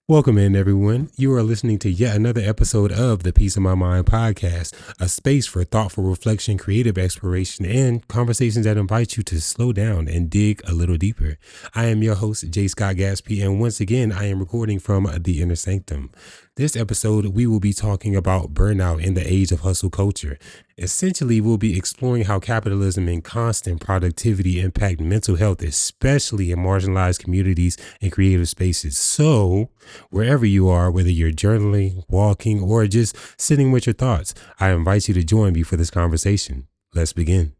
Welcome in, everyone. You are listening to yet another episode of the Peace of My Mind podcast, a space for thoughtful reflection, creative exploration, and conversations that invite you to slow down and dig a little deeper. I am your host, J. Scott Gatsby, and once again, I am recording from the Inner Sanctum. This episode, we will be talking about burnout in the age of hustle culture. Essentially, we'll be exploring how capitalism and constant productivity impact mental health, especially in marginalized communities and creative spaces. So, wherever you are, whether you're journaling, walking, or just sitting with your thoughts, I invite you to join me for this conversation. Let's begin.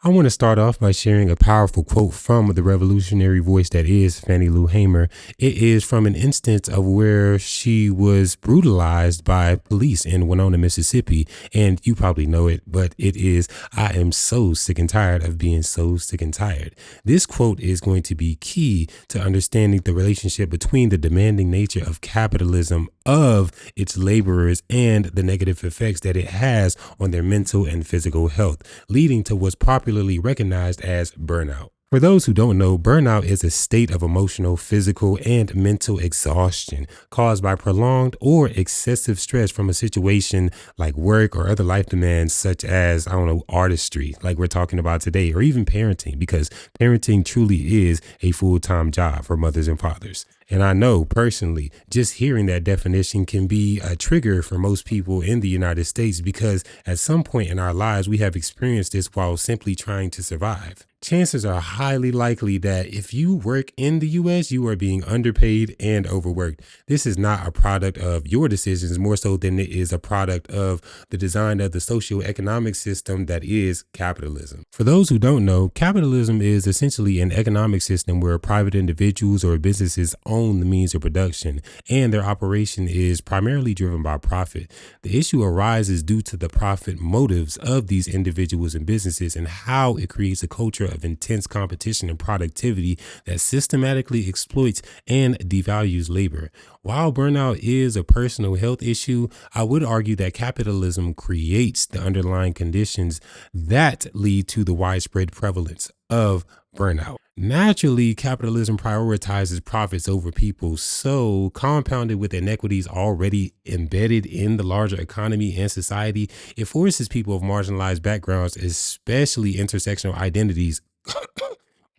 I want to start off by sharing a powerful quote from the revolutionary voice that is Fannie Lou Hamer. It is from an instance of where she was brutalized by police in Winona, Mississippi. And you probably know it, but it is, "I am so sick and tired of being so sick and tired." This quote is going to be key to understanding the relationship between the demanding nature of capitalism, of its laborers, and the negative effects that it has on their mental and physical health, leading to what's popularly recognized as burnout. For those who don't know, burnout is a state of emotional, physical, and mental exhaustion caused by prolonged or excessive stress from a situation like work or other life demands, such as, artistry, like we're talking about today, or even parenting, because parenting truly is a full-time job for mothers and fathers. And I know personally, just hearing that definition can be a trigger for most people in the United States because at some point in our lives, we have experienced this while simply trying to survive. Chances are highly likely that if you work in the US, you are being underpaid and overworked. This is not a product of your decisions more so than it is a product of the design of the socio-economic system that is capitalism. For those who don't know, capitalism is essentially an economic system where private individuals or businesses own the means of production and their operation is primarily driven by profit. The issue arises due to the profit motives of these individuals and businesses and how it creates a culture of intense competition and productivity that systematically exploits and devalues labor. While burnout is a personal health issue, I would argue that capitalism creates the underlying conditions that lead to the widespread prevalence of burnout. Naturally, capitalism prioritizes profits over people, so compounded with inequities already embedded in the larger economy and society, it forces people of marginalized backgrounds, especially intersectional identities,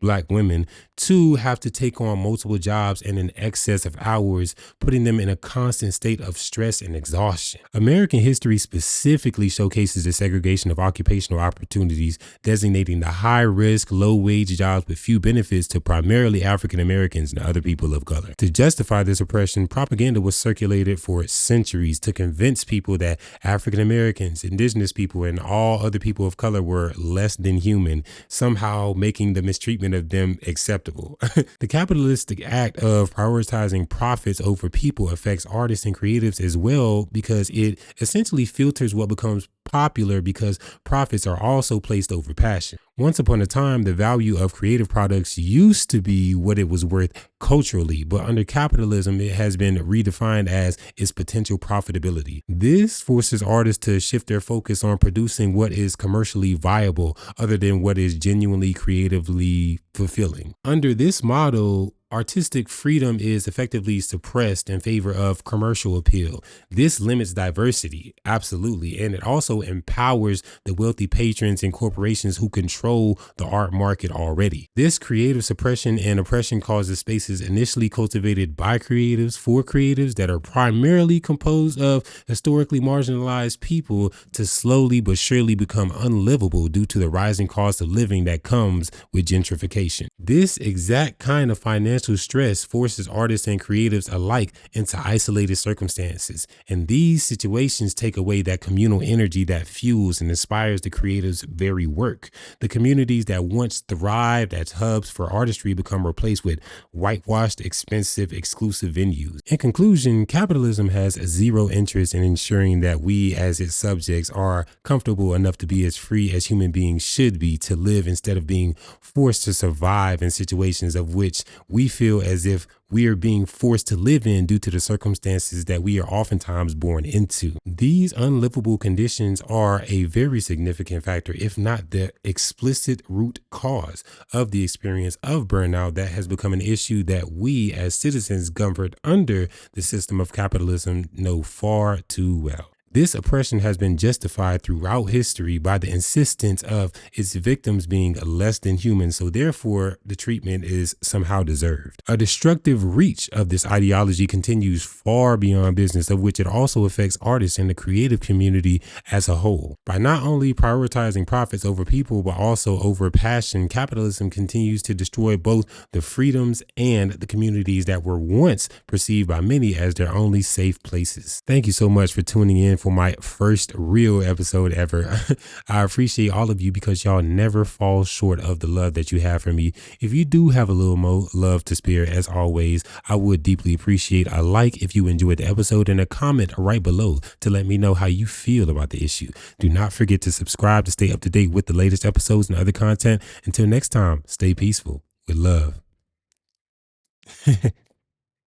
Black women, to have to take on multiple jobs and an excess of hours, putting them in a constant state of stress and exhaustion. American history specifically showcases the segregation of occupational opportunities, designating the high-risk, low-wage jobs with few benefits to primarily African Americans and other people of color. To justify this oppression, propaganda was circulated for centuries to convince people that African Americans, indigenous people, and all other people of color were less than human, somehow making the mistreatment of them acceptable. The capitalistic act of prioritizing profits over people affects artists and creatives as well because it essentially filters what becomes popular because profits are also placed over passion. Once upon a time, the value of creative products used to be what it was worth culturally, but under capitalism, it has been redefined as its potential profitability. This forces artists to shift their focus on producing what is commercially viable other than what is genuinely creatively fulfilling. Under this model, artistic freedom is effectively suppressed in favor of commercial appeal. This limits diversity, absolutely, and it also empowers the wealthy patrons and corporations who control the art market already. This creative suppression and oppression causes spaces initially cultivated by creatives for creatives that are primarily composed of historically marginalized people to slowly but surely become unlivable due to the rising cost of living that comes with gentrification. This exact kind of financial stress forces artists and creatives alike into isolated circumstances, and these situations take away that communal energy that fuels and inspires the creative's very work. The communities that once thrived as hubs for artistry become replaced with whitewashed, expensive, exclusive venues. In conclusion, capitalism has zero interest in ensuring that we as its subjects are comfortable enough to be as free as human beings should be to live, instead of being forced to survive in situations of which we feel as if we are being forced to live in due to the circumstances that we are oftentimes born into. These unlivable conditions are a very significant factor, if not the explicit root cause of the experience of burnout that has become an issue that we as citizens governed under the system of capitalism know far too well. This oppression has been justified throughout history by the insistence of its victims being less than human, so therefore the treatment is somehow deserved. A destructive reach of this ideology continues far beyond business, of which it also affects artists and the creative community as a whole. By not only prioritizing profits over people, but also over passion, capitalism continues to destroy both the freedoms and the communities that were once perceived by many as their only safe places. Thank you so much for tuning in for my first real episode ever. I appreciate all of you because y'all never fall short of the love that you have for me. If you do have a little more love to spare, as always, I would deeply appreciate a like if you enjoyed the episode and a comment right below to let me know how you feel about the issue. Do not forget to subscribe to stay up to date with the latest episodes and other content. Until next time, stay peaceful with love.